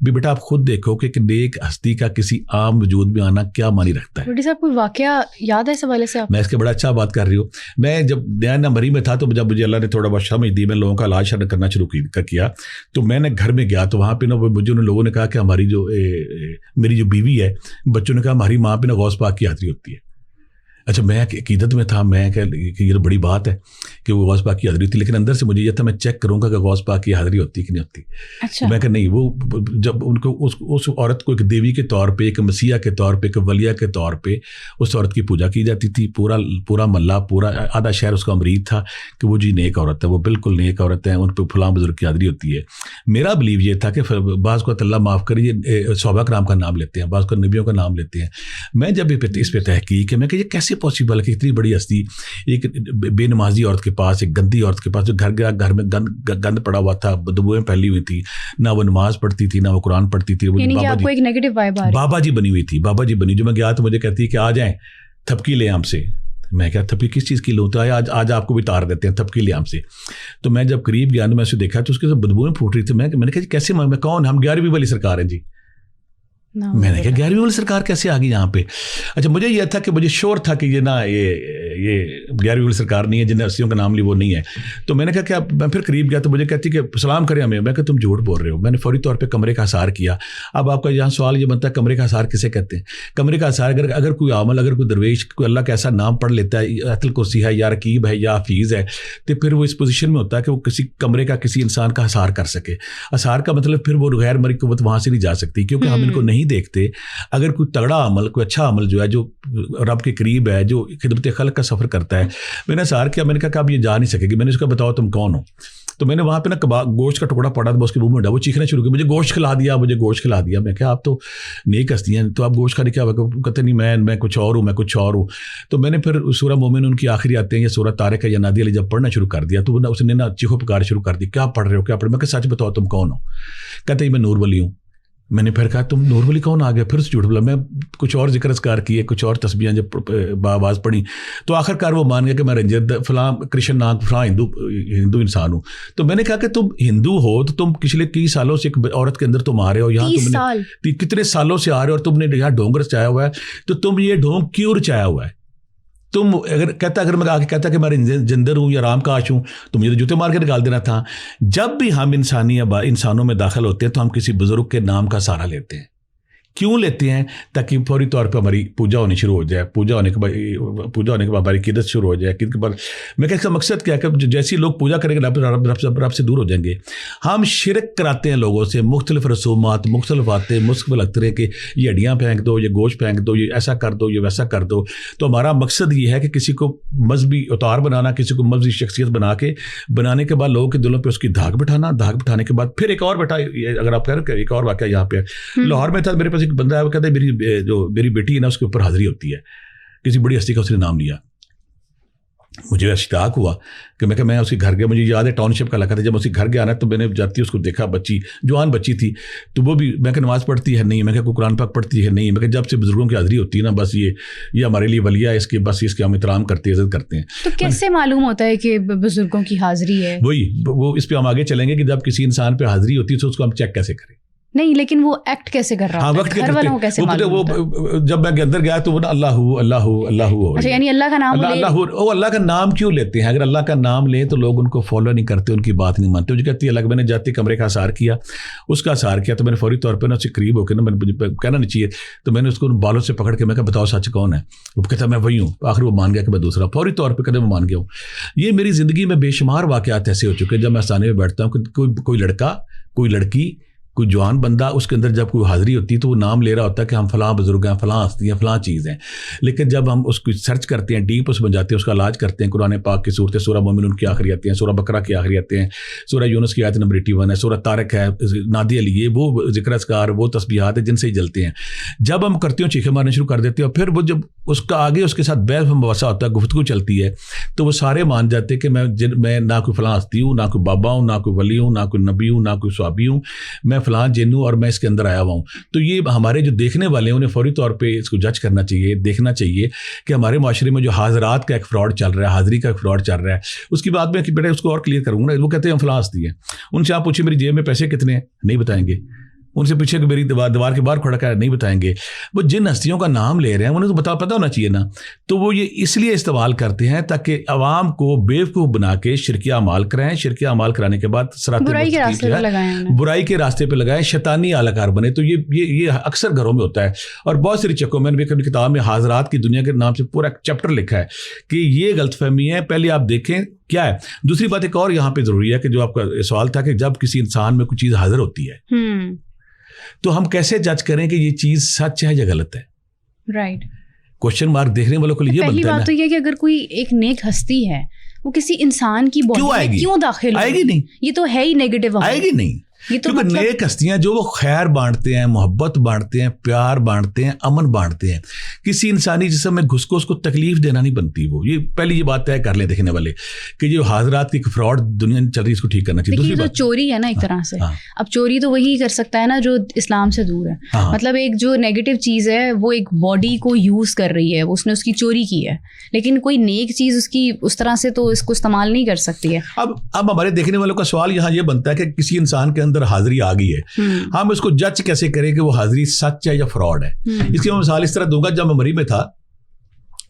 بھی بیٹا آپ خود دیکھو کہ ایک نیک ہستی کا کسی عام وجود میں آنا کیا معنی رکھتا ہے. بڑی صاحب کوئی واقعہ یاد ہے اس حوالے سے آپ؟ میں اس کے بڑا اچھا بات کر رہی ہوں. میں جب نیا نمبری میں تھا تو جب مجھے اللہ نے تھوڑا بہت سمجھ دی, میں لوگوں کا علاج کرنا شروع کیا, تو میں نے گھر میں گیا تو وہاں پہ نا مجھے ان لوگوں نے کہا کہ ہماری جو میری جو بیوی ہے, بچوں نے کہا ہماری ماں پہ نا غوث پاک کی حاضری ہوتی ہے. اچھا میں عقیدت میں تھا, میں کہ یہ بڑی بات ہے کہ وہ غوث پاک کی حاضری ہوتی, لیکن اندر سے مجھے یہ تھا میں چیک کروں گا کہ غوث پاک کی حاضری ہوتی کہ نہیں ہوتی. اچھا. میں کہ نہیں, وہ جب ان کو اس عورت کو ایک دیوی کے طور پہ, ایک مسیحا کے طور پہ, ایک ولیہ کے طور پہ اس عورت کی پوجا کی جاتی تھی. پورا محلہ, پورا آدھا شہر اس کا امرید تھا کہ وہ جی نیک عورت ہے, وہ بالکل نیک عورت ہے, ان پہ فلاں بزرگ کی حاضری ہوتی ہے. میرا بلیو یہ تھا کہ بعض کو اللہ معاف کریے صحابہ کرام کا نام لیتے ہیں, بعض کو نبیوں کا نام لیتے ہیں. میں جب اس پہ تحقیق ہے, میں کہ یہ کیسے پاسبل ہے کہ اتنی بڑی ہستی ایک بے نمازی عورت کے پاس, ایک گندی عورت کے پاس, جو گھر میں گند پڑا ہوا تھا, بدبوئیں پھیلی ہوئی تھی, نہ وہ نماز پڑھتی تھی نہ وہ قرآن پڑھتی تھی, بابا جی بنی ہوئی تھی. بابا جی بنی, جو میں گیا تو مجھے کہتی ہے کہ آ جائیں تھپکی لیں ہم سے. میں کہا تھپکی کس چیز کی لوں, تو آج آپ کو بھی تار دیتے ہیں, تھپکی لیں ہم سے. تو میں جب قریب گیا تو میں اسے دیکھا تو اس کے بدبوئیں پھوٹ رہی تھی. میں نے کہا کیسے, میں کون, ہم 11ویں والی سرکار ہیں جی. میں نے کہا 11ویں والی سرکار کیسے آ گئی یہاں پہ. اچھا مجھے یہ تھا کہ مجھے شور تھا کہ یہ نا یہ 11ویں والی سرکار نہیں ہے, جن ہستیوں کا نام لی وہ نہیں ہے. تو میں نے کہا کہ میں پھر قریب گیا تو مجھے کہتی کہ سلام کریں ہمیں. میں کہ تم جھوٹ بول رہے ہو. میں نے فوری طور پہ کمرے کا حصار کیا. اب آپ کا یہاں سوال یہ بنتا ہے کمرے کا حصار کسے کہتے ہیں. کمرے کا حصار اگر کوئی عامل, اگر کوئی درویش کوئی اللہ کا ایسا نام پڑھ لیتا ہے, آیت الکرسی ہے یا رقیب ہے یا حفیظ ہے, تو پھر وہ اس پوزیشن میں ہوتا ہے کہ وہ کسی کمرے کا کسی انسان کا حصار کر سکے. حصار کا مطلب پھر وہ غیر مرئی قوت وہاں سے نہیں جا سکتی, کیونکہ ہم ان کو نہیں دیکھتے. اگر کوئی تگڑا عمل, کوئی اچھا عمل جو ہے, جو رب کے قریب ہے, جو خدمت خلق کا سفر کرتا ہے, میں نے سار کیا. میں نے کہا کہ اب یہ جا نہیں سکے گی. میں نے اس کا بتاؤ تم کون ہو. تو میں نے وہاں پہ نا گوشت کا ٹکڑا پڑا تھا, اس کے منہ میں ڈا, وہ چیخنا شروع کیا, مجھے گوشت کھلا دیا, مجھے گوشت کھلا دیا. میں کہا آپ تو نیک ہستی ہیں, تو آپ گوشت کھانے کیا ہوا. کہتے نہیں میں کچھ اور ہوں, میں کچھ اور ہوں. تو میں نے پھر سورہ مومن ان کی آخری آتے ہیں یا سورہ طارق یا نادی علی جب پڑھنا شروع کر دیا, تو اس نے نا چیخو پکار شروع کر دی, کیا پڑھ رہے ہو, کیا پڑھ. میں کہ سچ بتاؤ تم کون ہو. کہتے میں نور ولی ہوں. میں نے پھر کہا تم نور ولی کون آ گیا, پھر جھوٹ بولا. میں کچھ اور ذکر اذکار کیے, کچھ اور تسبیحاں جب باواز پڑھی, تو آخر کار وہ مان گیا کہ میں رنجر فلاں کرشن ناگ فلاں ہندو انسان ہوں. تو میں نے کہا کہ تم ہندو ہو تو تم پچھلے 30 سالوں سے ایک عورت کے اندر تم آ رہے ہو, یہاں تم نے کتنے سالوں سے آ رہے ہو, اور تم نے یہاں ڈھونگ رچایا ہوا ہے, تو تم یہ ڈھونگ کیوں رچایا ہوا ہے. تم اگر میں آگے کہتا کہ میں جندر ہوں یا رام کاش ہوں, تو مجھے جوتے مار کے نکال دینا تھا. جب بھی ہم انسانوں میں داخل ہوتے ہیں تو ہم کسی بزرگ کے نام کا سہارا لیتے ہیں. کیوں لیتے ہیں؟ تاکہ فوری طور پہ ہماری پوجا ہونی شروع ہو جائے, پوجا ہونے کے بعد ہماری عقیدت شروع ہو جائے. عقیدت کے بعد میں کہ اس کا مقصد کیا ہے کہ جیسی لوگ پوجا کریں گے رب سے دور ہو جائیں گے. ہم شرک کراتے ہیں لوگوں سے, مختلف رسومات, مختلف باتیں, مختلف لگتے ہیں کہ یہ ہڈیاں پھینک دو, یہ گوشت پھینک دو, یہ ایسا کر دو, یہ ویسا کر دو. تو ہمارا مقصد یہ ہے کہ کسی کو مذہبی اتار بنانا, کسی کو مذہبی شخصیت بنانے کے بعد لوگوں کے دلوں پہ اس کی دھاگ بٹھانا, دھاگ بٹھانے کے بعد پھر ایک اور اگر آپ کہہ رہے ہیں ایک اور واقعہ یہاں پہ لاہور میں تھا, میرے پاس ایک بندہ ہے, وہ کہتا ہے میری بیٹی ہے نا, اس کے اوپر حاضری ہوتی ہے, کسی بڑی ہستی کا اس نے نام لیا. مجھے اشتیاق ہوا کہ میں اس کے گھر گیا. مجھے یاد ہے ٹاؤن شپ کا علاقہ تھا. جب اس کے گھر گیا نا تو میں نے جاتی اس کو دیکھا, بچی جوان بچی تھی, تو وہ بھی میں کہ نماز پڑھتی ہے نہیں, میں کہ کوئی قرآن پاک پڑھتی ہے نہیں. میں کہ جب سے بزرگوں کی حاضری ہوتی ہے نا, بس یہ ہمارے لیے ولیہ ہے, اس کے ہم احترام کرتے ہیں, عزت کرتے ہیں. تو کیسے معلوم ہوتا ہے کہ بزرگوں کی حاضری ہے؟ وہ اس پہ ہم آگے چلیں گے کہ جب کسی انسان پہ حاضری ہوتی ہے تو اس کو ہم چیک کیسے کریں. نہیں لیکن وہ ایکٹ کیسے کر رہا ہے, گھر والوں کو کیسے معلوم ہوتا ہے؟ جب میں اندر گیا تو وہ اللہ اچھا, یعنی اللہ کا نام اللہ کا نام کیوں لیتے ہیں؟ اگر اللہ کا نام لیں تو لوگ ان کو فالو نہیں کرتے, ان کی بات نہیں مانتے. مجھے کہتی ہے اللہ, میں نے جاتے کمرے کا حصار کیا, اس کا حصار کیا, تو میں نے فوری طور پہ نا اس سے قریب ہو کے نا, میں نے کہنا نہیں چاہیے, تو میں نے اس کو بالوں سے پکڑ کے میں کہا بتاؤ سچ کون ہے. وہ کہتا میں وہی ہوں. آخر وہ مان گیا کہ میں دوسرا. فوری طور پہ کہتے میں مان گیا ہوں. یہ میری زندگی میں بے شمار واقعات ایسے ہو چکے ہیں. جب میں آستانے میں بیٹھتا ہوں کہ کوئی لڑکا, کوئی لڑکی, کوئی جوان بندہ, اس کے اندر جب کوئی حاضری ہوتی ہے تو وہ نام لے رہا ہوتا ہے کہ ہم فلاں بزرگ ہیں, فلاں ہستی ہیں, فلاں چیز ہیں. لیکن جب ہم اس کو سرچ کرتے ہیں, ڈیپ اس بن جاتے ہیں, اس کا علاج کرتے ہیں, قرآن پاک کی صورتیں, سورہ مومنون کی آخری آتے ہیں, سورہ بقرہ کی آخری آتے ہیں, سورہ یونس کی آیت نمبر 81 ہے, سورہ طارق ہے, نادی علی, یہ وہ ذکر اذکار, وہ تسبیحات ہیں جن سے ہی جلتے ہیں. جب ہم کرتے ہیں چیخے مارنے شروع کر دیتے ہیں, اور پھر وہ جب اس کا آگے اس کے ساتھ بحث مباحثہ ہوتا ہے, گفتگو چلتی ہے, تو وہ سارے مان جاتے ہیں کہ میں نہ کوئی فلاں ہستی ہوں, نہ کوئی بابا ہوں, نہ کوئی ولی ہوں, نہ کوئی نبی ہوں, نہ کوئی صحابی ہوں, میں فلاں جن ہوں اور میں اس کے اندر آیا ہوا ہوں. تو یہ ہمارے جو دیکھنے والے ہیں انہیں فوری طور پہ اس کو جج کرنا چاہیے, دیکھنا چاہیے کہ ہمارے معاشرے میں جو حاضرات کا ایک فراڈ چل رہا ہے, حاضری کا ایک فراڈ چل رہا ہے. اس کی بات میں کہ بیٹا اس کو اور کلیئر کروں گا. وہ کہتے ہیں ہم فلاں ہستی ہیں, ان سے آپ پوچھیں میری جیب میں پیسے کتنے ہیں, نہیں بتائیں گے. ان سے پوچھے کہ میری دیوار کے باہر کھڑا کر, نہیں بتائیں گے. وہ جن ہستیوں کا نام لے رہے ہیں انہیں تو پتہ ہونا چاہیے نا. تو وہ یہ اس لیے استعمال کرتے ہیں تاکہ عوام کو بیوقوف بنا کے شرکیہ اعمال کرائیں, شرکیہ اعمال کرانے کے بعد برائی کے راستے پہ لگائیں, شیطانی اعلی کار بنے. تو یہ اکثر گھروں میں ہوتا ہے. اور بہت ساری چکوں میں نے بھی اپنی کتاب میں حاضرات کی دنیا کے نام سے پورا چیپٹر لکھا ہے کہ یہ غلط فہمی ہے, پہلے آپ دیکھیں کیا ہے. دوسری بات ایک اور یہاں پہ ضروری ہے کہ جو آپ کا سوال تھا کہ جب کسی انسان میں کوئی چیز حاضر ہوتی ہے تو ہم کیسے جج کریں کہ یہ چیز سچ ہے یا غلط ہے. رائٹ. کوشچن مارک دیکھنے والوں کے لیے یہ بنتا ہے. پہلی بات تو یہ کہ اگر کوئی ایک نیک ہستی ہے وہ کسی انسان کی باڈی میں کیوں داخل آئے گی نہیں, یہ تو ہے ہی نیگیٹو, آئے گی نہیں. کیونکہ نیک ہستیاں جو وہ خیر بانٹتے ہیں, محبت بانٹتے ہیں, پیار بانٹتے ہیں, امن بانٹتے ہیں. کسی انسانی جسم میں گھس کو اس کو تکلیف دینا نہیں بنتی. وہ یہ پہلی یہ بات طے کر لیں دیکھنے والے کہ جو حاضرات کی فراڈ دنیا چل رہی ہے اس کو ٹھیک کرنا چاہیے. دوسری بات چوری ہے نا ایک طرح سے. اب چوری تو وہی کر سکتا ہے نا جو اسلام سے دور ہے. مطلب ایک جو نیگیٹو چیز ہے وہ ایک باڈی کو یوز کر رہی ہے, اس نے اس کی چوری کی ہے, لیکن کوئی نیک چیز اس کی اس طرح سے تو اس کو استعمال نہیں کر سکتی ہے. اب ہمارے دیکھنے والوں کا سوال یہاں یہ بنتا ہے کہ کسی انسان کے اندر حاضری آ گئی ہے, ہم اس کو جج کیسے کریں کہ وہ حاضری سچ ہے یا فراڈ ہے. اس کی میں مثال اس طرح دوں گا, جب میں مری میں تھا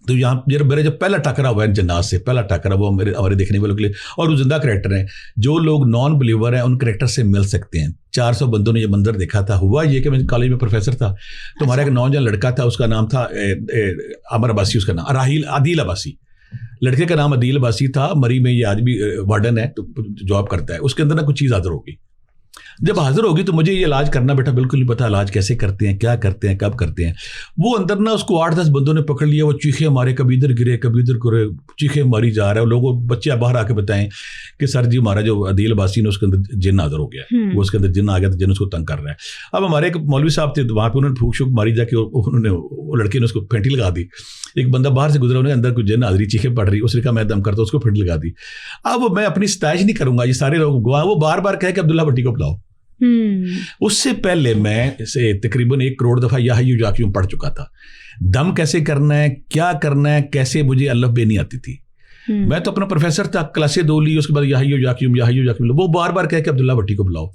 تو یہاں میرا جو پہلا ٹکرا ہوا ہے جنات سے, پہلا ٹکرا وہ ہمارے دیکھنے والوں کے لیے, اور وہ زندہ کریکٹر ہیں. جو لوگ نان بلیور ہیں ان کریکٹر سے مل سکتے ہیں. 400 بندوں نے یہ منظر دیکھا تھا. ہوا یہ کہ میں کالج میں پروفیسر تھا تو ہمارا ایک نوجوان لڑکا تھا, اس کا نام تھا عمر عباسی, اس کا نام عدیل عباسی. لڑکے کا نام عدیل عباسی تھا. مری میں یہ آج بھی وارڈن ہے تو جاب کرتا ہے. اس کے اندر نہ کچھ چیز حاضر ہوگی. جب حاضر ہوگی تو مجھے یہ علاج کرنا بیٹا بالکل نہیں پتا, علاج کیسے کرتے ہیں, کیا کرتے ہیں, کب کرتے ہیں. وہ اندر نا اس کو 8-10 بندوں نے پکڑ لیا. وہ چیخے مارے, کبھی ادھر گرے کبھی ادھر گرے, چیخے ماری جا رہا ہے. لوگوں بچے باہر آ کے بتائیں کہ سر جی ہمارا جو عدیل عباسی نے اس کے اندر جن حاضر ہو گیا, وہ اس کے اندر جن آ گیا تو جن اس کو تنگ کر رہا ہے. اب ہمارے ایک مولوی صاحب تھے, وہاں پہ انہوں نے پھونک شوک ماری جا کے انہوں نے وہ لڑکے نے اس کو پھینٹی لگا دی. ایک بندہ باہر سے گزرا, انہیں اندر کوئی جن حاضری چیخے پڑ رہی, اس نے کہا میں دم کرتا, اس کو پھینٹی لگا دی. اب میں اپنی ستائش نہیں کروں گا, یہ سارے لوگ گواہ, وہ بار بار کہے کہ عبداللہ بھٹی کو بلاؤ. اس سے پہلے میں اسے تقریباً 1 کروڑ دفعہ یا حیو یا قیوم پڑھ چکا تھا. دم کیسے کرنا ہے, کیا کرنا ہے, کیسے, مجھے الف بے نہیں آتی تھی. میں تو اپنا پروفیسر تھا, کلاسیں 2 لی, اس کے بعد یا حیو یا قیوم, وہ بار بار کہے کہ عبداللہ بھٹی کو بلاؤ.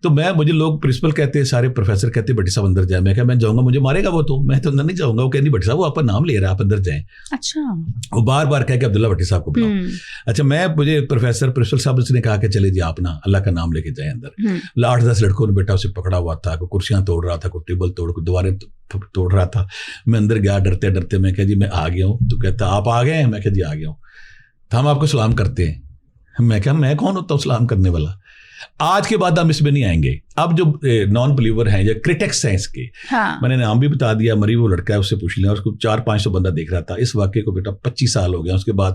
تو مجھے لوگ پرنسپل کہتے ہیں, سارے پروفیسر کہتے ہیں بھٹی صاحب اندر جائیں. میں کہا میں جاؤں گا, مجھے مارے گا وہ, تو میں تو اندر نہیں جاؤں گا. وہ کہہ نہیں بھٹی صاحب وہ آپ کا نام لے رہا ہے, آپ اندر جائیں. اچھا. وہ بار بار کہہ کہ عبداللہ بھٹی صاحب کو بلاؤ. اچھا, مجھے پرنسپل صاحب نے کہا کہ چلے جی آپ نا اللہ کا نام لے کے جائیں اندر. 8-10 لڑکوں نے بیٹا اسے پکڑا ہوا تھا, کوئی کرسیاں توڑ رہا تھا, کوئی ٹیبل توڑ, کوئی دیواریں توڑ رہا تھا. میں اندر گیا ڈرتے ڈرتے, میں کہا جی میں آ گیا ہوں. تو کہتا آپ آ گئے ہیں؟ میں کہا جی آ گیا ہوں. تو ہم آپ کو سلام کرتے ہیں. میں کہا میں کون ہوتا ہوں سلام کرنے والا, آج کے بعد ہم اس میں نہیں آئیں گے. اب جو نان بلیور ہیں یا کرٹکس ہیں اس کے, میں نے نام بھی بتا دیا. مری وہ لڑکا ہے, اس سے پوچھ لیا. اس کو 400-500 بندہ دیکھ رہا تھا. اس واقعے کو بیٹا 25 سال ہو گیا. اس کے بعد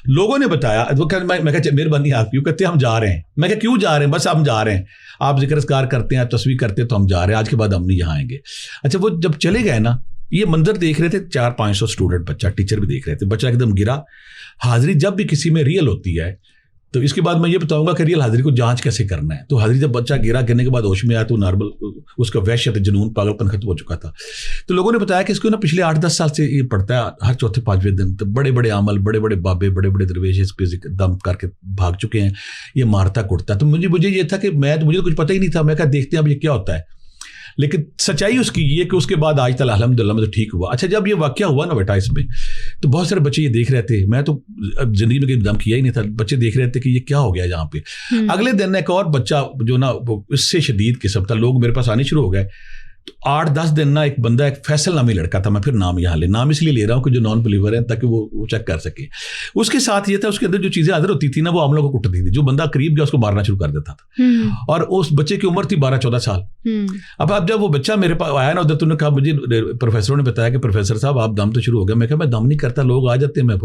لوگوں نے بتایا, میں کہا مہربانی آپ کیوں کہتے ہیں ہم جا رہے ہیں. میں کہا کیوں جا رہے ہیں؟ بس ہم جا رہے ہیں, آپ ذکر اذکار کرتے ہیں, آپ تصویر کرتے ہیں تو ہم جا رہے ہیں, آج کے بعد ہم نہیں یہاں آئیں گے. اچھا, وہ جب چلے گئے نا, یہ منظر دیکھ رہے تھے 400-500 اسٹوڈنٹ, بچہ, ٹیچر بھی دیکھ رہے تھے. بچہ ایک دم گرا. حاضری جب بھی کسی میں ریئل ہوتی ہے تو اس کے بعد میں یہ بتاؤں گا کہ ریئل حاضری کو جانچ کیسے کرنا ہے. تو حاضری جب بچہ گرا, گرنے کے بعد ہوش میں آیا تو نارمل اس کا وحشت, جنون, پاگل پن ختم ہو چکا تھا. تو لوگوں نے بتایا کہ اس کو نا پچھلے 8-10 سال سے یہ پڑھتا ہے, ہر 4-5 دن. تو بڑے بڑے عمل, بڑے بڑے بابے, بڑے بڑے درویش اس پہ دم کر کے بھاگ چکے ہیں. یہ مارتا کٹتا. تو مجھے یہ تھا کہ مجھے کچھ پتہ ہی نہیں تھا. میں کہا دیکھتے ہیں اب یہ کیا ہوتا ہے. لیکن سچائی اس کی یہ کہ اس کے بعد آج تک الحمدللہ میں تو ٹھیک ہوا. اچھا, جب یہ واقعہ ہوا نا بیٹا اس میں, تو بہت سارے بچے یہ دیکھ رہے تھے. میں تو زندگی میں کہیں دم کیا ہی نہیں تھا. بچے دیکھ رہے تھے کہ یہ کیا ہو گیا یہاں پہ. اگلے دن ایک اور بچہ جو نا اس سے شدید قسم تھا, لوگ میرے پاس آنے شروع ہو گئے. تو 8-10 دن نا ایک بندہ, ایک فیصل نامی لڑکا تھا, میں پھر نام یہاں نام اس لیے لے رہا ہوں کہ جو نان بلیور ہیں تاکہ وہ چیک کر سکے. اس کے ساتھ یہ تھا, اس کے اندر جو چیزیں حاضر ہوتی تھی نا وہ عملوں کو کٹتی تھی. جو بندہ قریب گیا اس کو مارنا شروع کر دیتا تھا. اور اس بچے کی عمر تھی 12-14 سال. اب جب وہ بچہ میرے پاس آیا نا ادھر, تو نے کہا مجھے پروفیسروں نے بتایا کہ پروفیسر صاحب آپ دم تو شروع ہو گیا. میں کہا میں دم نہیں کرتا, لوگ آ جاتے ہیں, میں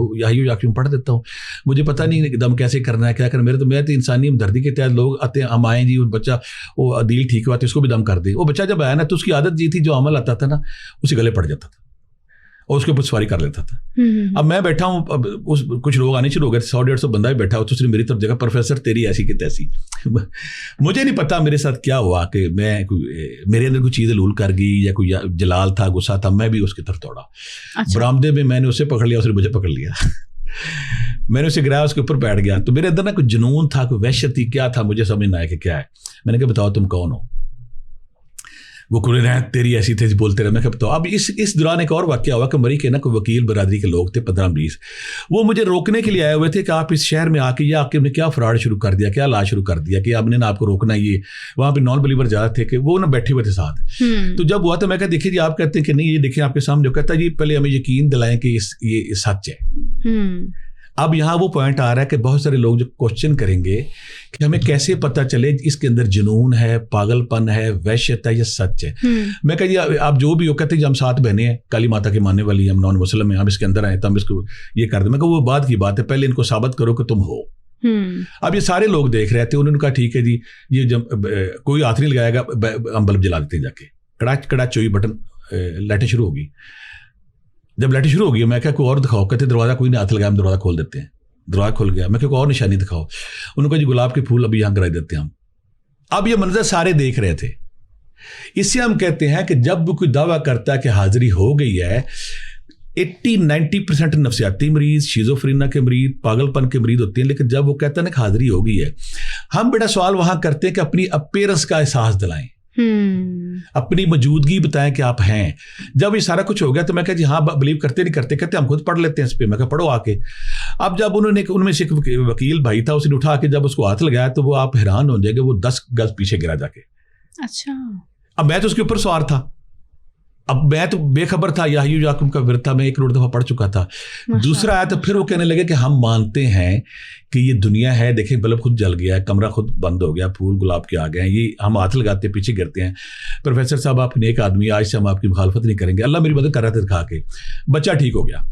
یا کیوں پڑھ دیتا ہوں, مجھے پتہ نہیں دم کیسے کرنا ہے, کیا کرنا. میں تو انسانی ہمدردی کے تحت لوگ آتے ہیں, ہم آئیں جی بچہ وہ عدیل ٹھیک ہوا تو اس کو بھی دم کر دے. وہ بچہ جب آیا نا تو اس کی عادت یہ تھی, جو عمل آتا تھا نا اسے گلے پڑ جاتا تھا. اور اس کے اوپر سواری کر لیتا تھا. اب میں بیٹھا ہوں, اب کچھ لوگ آنے شروع ہو گئے, 100-150 بندہ بھی بیٹھا ہو, تو اس نے میری طرف دیکھا, پروفیسر تیری ایسی کہ تیسی. مجھے نہیں پتا میرے ساتھ کیا ہوا کہ میرے اندر کوئی چیز لول کر گئی یا کوئی جلال تھا, غصہ تھا, میں بھی اس کی طرف دوڑا. برآمدے میں نے اسے پکڑ لیا, اس نے مجھے پکڑ لیا. میں نے اسے گرایا, اس کے اوپر بیٹھ گیا. تو میرے اندر نا کوئی جنون تھا, کوئی وحشت تھی, کیا تھا مجھے سمجھ نہ آیا کہ کیا ہے. میں نے کہا بتاؤ تم کون ہو. وہ کھلے رہے تیری ایسی تیزی بولتے رہے. میں کہا بتاؤ. اب اس دوران ایک اور واقعہ ہوا کہ مری کے نا کوئی وکیل برادری کے لوگ تھے 15-20, وہ مجھے روکنے کے لیے آئے ہوئے تھے کہ آپ اس شہر میں آ کے یا آپ نے کیا فراڈ شروع کر دیا, کیا لا شروع کر دیا کہ آپ نے نا آپ کو روکنا. یہ وہاں پہ نان بلیور زیادہ تھے کہ وہ نا بیٹھے ہوئے تھے ساتھ. تو جب ہوا تو میں کہا دیکھیے جی, آپ کہتے ہیں کہ نہیں, یہ دیکھیں آپ کے سامنے. جو کہتا ہے جی پہلے ہمیں یقین دلائیں کہ یہ سچ ہے. اب یہاں وہ پوائنٹ آ رہا ہے کہ بہت سارے لوگ جو کوشچن کریں گے کہ ہمیں کیسے پتہ چلے اس کے اندر جنون ہے, پاگل پن ہے, وحشت ہے یا سچ ہے. میں کہا جی آپ جو بھی ہو, کہتے ہیں جی ہم 7 بہنیں ہیں, کالی ماتا کے ماننے والی, ہم نان مسلم ہیں, ہم اس کے اندر آئے تو ہم اس کو یہ کر دیں. میں کہا وہ بعد کی بات ہے, پہلے ان کو ثابت کرو کہ تم ہو. اب یہ سارے لوگ دیکھ رہے تھے, انہوں نے کہا ٹھیک ہے جی, یہ جب کوئی ہاتھ نہیں لگائے گا ہم بلب جلا دیتے ہیں. جا کے کڑاچ کڑاچ چوئی بٹن لائٹیں شروع ہوگی. جب لائٹیں شروع ہوگی, میں کہا کوئی اور دکھاؤ. کہتے دروازہ کوئی نہیں ہاتھ لگایا, ہم دروازہ کھول دیتے ہیں. دروازہ کھل گیا. میں کہ کوئی اور نشانی دکھاؤ. انہوں نے کہا جی گلاب کے پھول ابھی یہاں گرائی دیتے ہیں ہم. اب یہ منظر سارے دیکھ رہے تھے. اس سے ہم کہتے ہیں کہ جب کوئی دعویٰ کرتا ہے کہ حاضری ہو گئی ہے, 80-90% نفسیاتی مریض, شیزوفرینیا کے مریض, پاگل پن کے مریض ہوتے ہیں. لیکن جب وہ کہتا ہے نا کہ حاضری ہو گئی ہے, ہم بیٹا سوال وہاں کرتے ہیں کہ اپنی اپیرنس کا احساس دلائیں, اپنی موجودگی بتائیں کہ آپ ہیں. جب یہ سارا کچھ ہو گیا تو میں کہا جی ہاں بلیو کرتے نہیں کرتے, کہتے ہم خود پڑھ لیتے ہیں اس پہ. میں کہا پڑھو آ کے. اب جب ان میں سے ایک وکیل بھائی تھا, اس نے اٹھا کے جب اس کو ہاتھ لگایا تو وہ آپ حیران ہو جائے گا, وہ 10 گز پیچھے گرا جا کے. اچھا. اب میں تو اس کے اوپر سوار تھا, اب میں تو بے خبر تھا, یاہیو یعقوب کا ورد تھا, میں 1 کروڑ دفعہ پڑھ چکا تھا. دوسرا آیا تو پھر وہ کہنے لگے کہ ہم مانتے ہیں کہ یہ دنیا ہے, دیکھیں بلب خود جل گیا ہے, کمرہ خود بند ہو گیا, پھول گلاب کے آ گئے ہیں, یہ ہم ہاتھ لگاتے ہیں پیچھے گرتے ہیں. پروفیسر صاحب آپ نیک آدمی, آج سے ہم آپ کی مخالفت نہیں کریں گے. اللہ میری مدد کر رہا تھا دکھا کے. بچہ ٹھیک ہو گیا.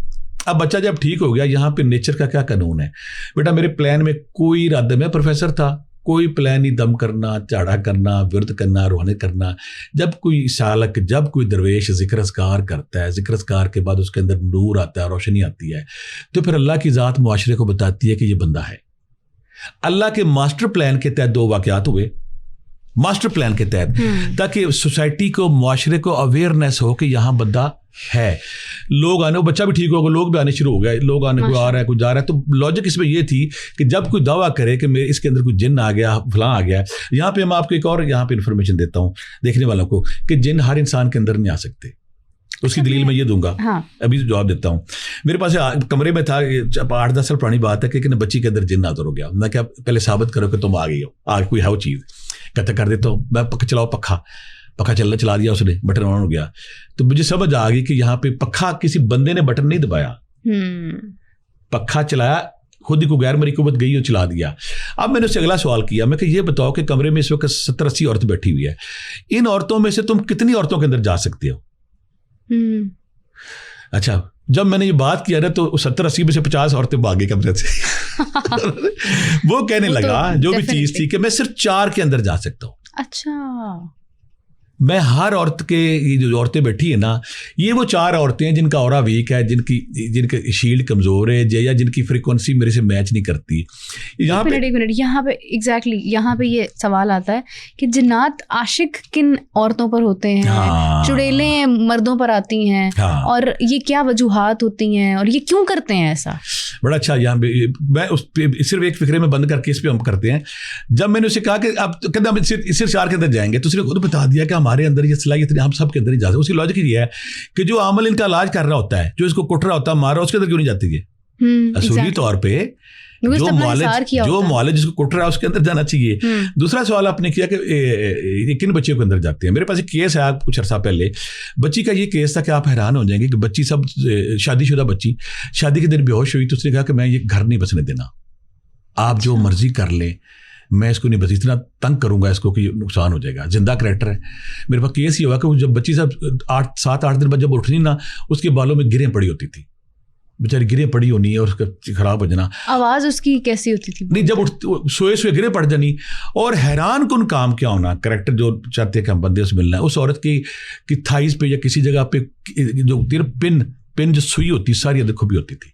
اب بچہ جب ٹھیک ہو گیا, یہاں پہ نیچر کا کیا قانون ہے بیٹا, میرے پلان میں کوئی ارادہ, میں پروفیسر تھا, کوئی پلان نہیں دم کرنا, چاڑا کرنا, ورد کرنا, روحانی کرنا. جب کوئی سالک, جب کوئی درویش ذکر اذکار کرتا ہے, ذکر اذکار کے بعد اس کے اندر نور آتا ہے, روشنی آتی ہے, تو پھر اللہ کی ذات معاشرے کو بتاتی ہے کہ یہ بندہ ہے. اللہ کے ماسٹر پلان کے تحت 2 واقعات ہوئے, ماسٹر پلان کے تحت, تاکہ سوسائٹی کو, معاشرے کو اویئرنیس ہو کہ یہاں بندہ ہے. لوگ آنے, بچہ بھی ٹھیک ہوگا, لوگ بھی آنے شروع ہو گئے, لوگ آنے, کوئی آ رہا ہے, کوئی جا رہا ہے. تو لاجک اس میں یہ تھی کہ جب کوئی دعویٰ کرے کہ میرے اس کے اندر کوئی جن آ گیا, فلاں آ گیا. یہاں پہ میں آپ کو ایک اور یہاں پہ انفارمیشن دیتا ہوں دیکھنے والوں کو کہ جن ہر انسان کے اندر نہیں آ سکتے. اس کی دلیل میں یہ دوں گا, ابھی جواب دیتا ہوں. میرے پاس کمرے میں تھا, 8-10 سال پرانی بات ہے, کہ بچی کے اندر جن نازر ہو گیا. میں کیا پہلے ثابت کرو کہ تم آ گئی ہو, آج کوئی ہے وہ چیز. کہتا کر دیتا ہوں میں, چلاؤ پکھا چلا دیا اس نے, بٹن آن ہو گیا. تو مجھے سمجھ آ گئی کہ یہاں پہ پکھا کسی بندے نے بٹن نہیں دبایا, پکھا چلایا خود ہی, کو غیر مری قوت گئی اور چلا دیا. اب میں نے اس سے اگلا سوال کیا, میں کہ یہ بتاؤ کہ کمرے میں اس وقت 70-80 عورتیں بیٹھی ہوئی ہے, ان عورتوں میں سے تم کتنی عورتوں کے اندر جا سکتے ہو؟ اچھا, جب میں نے یہ بات کیا نا تو 70-80 میں سے 50 عورتیں بھاگی کمرے سے. وہ کہنے لگا جو بھی چیز تھی کہ میں صرف 4 کے اندر جا سکتا ہوں. اچھا, میں ہر عورت کے, یہ جو عورتیں بیٹھی ہیں نا, یہ وہ 4 عورتیں ہیں جن کا اورا ویک ہے, جن کا شیلڈ کمزور ہے, یا جن کی فریکوینسی میرے سے میچ نہیں کرتی. یہاں پہ یہاں پہ ایگزیکٹلی یہاں پہ یہ سوال آتا ہے کہ جنات عاشق کن عورتوں پر ہوتے ہیں, چڑیلیں مردوں پر آتی ہیں, اور یہ کیا وجوہات ہوتی ہیں, اور یہ کیوں کرتے ہیں ایسا؟ بڑا اچھا. یہاں پہ میں اس پہ صرف ایک فکرے میں بند کر کے اس پہ ہم کرتے ہیں. جب میں نے اسے کہا کہ اب کہتے ہم صرف 4 کے اندر جائیں گے, تو اس نے خود بتا دیا کہ ہمارے اندر یہ صلاحیت ہم سب کے اندر ہی جاتے ہیں. اس کی لاجک یہ ہے کہ جو عامل ان کا علاج کر رہا ہوتا ہے, جو اس کو کٹ رہا ہوتا ہے, مار رہا, اس کے اندر کیوں نہیں جاتی ہے؟ اصولی طور پہ جو معالج جس کو کٹ رہا ہے اس کے اندر جانا چاہیے. دوسرا سوال آپ نے کیا کہ یہ کن بچیوں کے اندر جاتے ہیں. میرے پاس ایک کیس ہے کچھ عرصہ پہلے, بچی کا یہ کیس تھا کہ آپ حیران ہو جائیں گے کہ بچی سب شادی شدہ بچی, شادی کے دن بے ہوش ہوئی, تو اس نے کہا کہ میں یہ گھر نہیں بسنے دینا, آپ جو مرضی کر لیں, میں اس کو نہیں بس اتنا تنگ کروں گا اس کو کہ نقصان ہو جائے گا. زندہ کریکٹر ہے. میرے پاس کیس یہ ہوا کہ جب بچی صاحب 7-8 دن بعد جب اٹھنی نا, اس کے بالوں میں گریں پڑی ہوتی تھی, بیچاری گریں پڑی ہونی ہے, اور اس کا خراب ہو جانا. آواز اس کی کیسی ہوتی تھی؟ نہیں, جب سوئے گریں پڑ جانی. اور حیران کن کام کیا ہونا, کریکٹر جو چاہتے ہیں کہ ہم بندے سے ملنا ہے, اس عورت کی تھائز پہ یا کسی جگہ پہ جو پن جو سوئی ہوتی ساری اندر کھپی ہوتی تھی,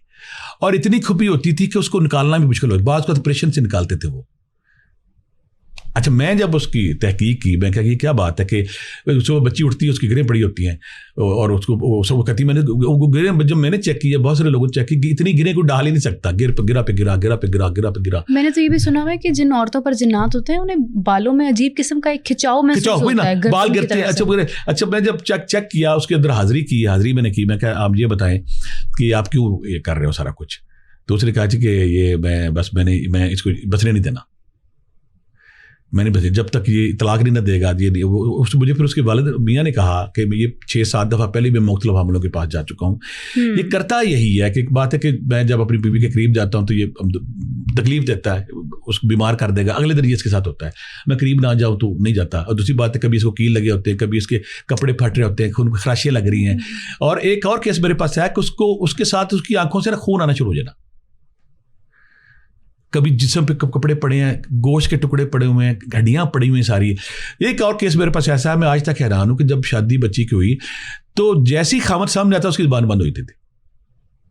اور اتنی کھپی ہوتی تھی کہ اس کو نکالنا بھی مشکل ہو, بعض کو آپریشن سے نکالتے تھے وہ. اچھا میں جب اس کی تحقیق کی, میں کہا کہ کیا بات ہے کہ صبح بچی اٹھتی ہے اس کی گریں پڑی ہوتی ہیں, اور اس کو سب کہتی میں نے گریں, جب میں نے چیک کیا بہت سارے لوگوں نے چیک کی کہ اتنی گریں کو ڈال ہی نہیں سکتا, گرا پہ گرا. میں نے تو یہ بھی سنا ہوا ہے کہ جن عورتوں پر جنات ہوتے ہیں انہیں بالوں میں عجیب قسم کا ایک کھچاؤ محسوس ہوتا ہے, بال گرتے ہیں. اچھا میں جب چیک کیا اس کے اندر حاضری میں نے کی, میں کہا آپ یہ بتائیں کہ آپ کیوں یہ کر رہے ہو سارا کچھ. تو اس نے کہا کہ یہ میں اس کو بچنے نہیں دینا, میں نے بس جب تک یہ طلاق نہیں نہ دے گا. یہ مجھے پھر اس کے والد میاں نے کہا کہ یہ 6-7 دفعہ پہلے بھی مختلف حاملوں کے پاس جا چکا ہوں. یہ کرتا یہی ہے کہ ایک بات ہے کہ میں جب اپنی بیوی کے قریب جاتا ہوں تو یہ تکلیف دیتا ہے, اس کو بیمار کر دے گا, اگلے دن یہ اس کے ساتھ ہوتا ہے. میں قریب نہ جاؤں تو نہیں جاتا. اور دوسری بات ہے کبھی اس کو کیل لگے ہوتے ہیں, کبھی اس کے کپڑے پھٹ رہے ہوتے ہیں, خون خراشیاں لگ رہی ہیں. اور ایک اور کیس میرے پاس ہے کہ اس کے ساتھ اس کی آنکھوں سے نا خون آنا شروع ہو جانا, کبھی جسم پہ کپڑے پڑے ہیں, گوشت کے ٹکڑے پڑے ہوئے ہیں, ہڈیاں پڑی ہوئی ہیں ساری. ایک اور کیس میرے پاس ایسا ہے, میں آج تک حیران ہوں کہ جب شادی بچی کی ہوئی تو جیسی خامد سامنے آتا اس کی زبان بند ہوئی تھی.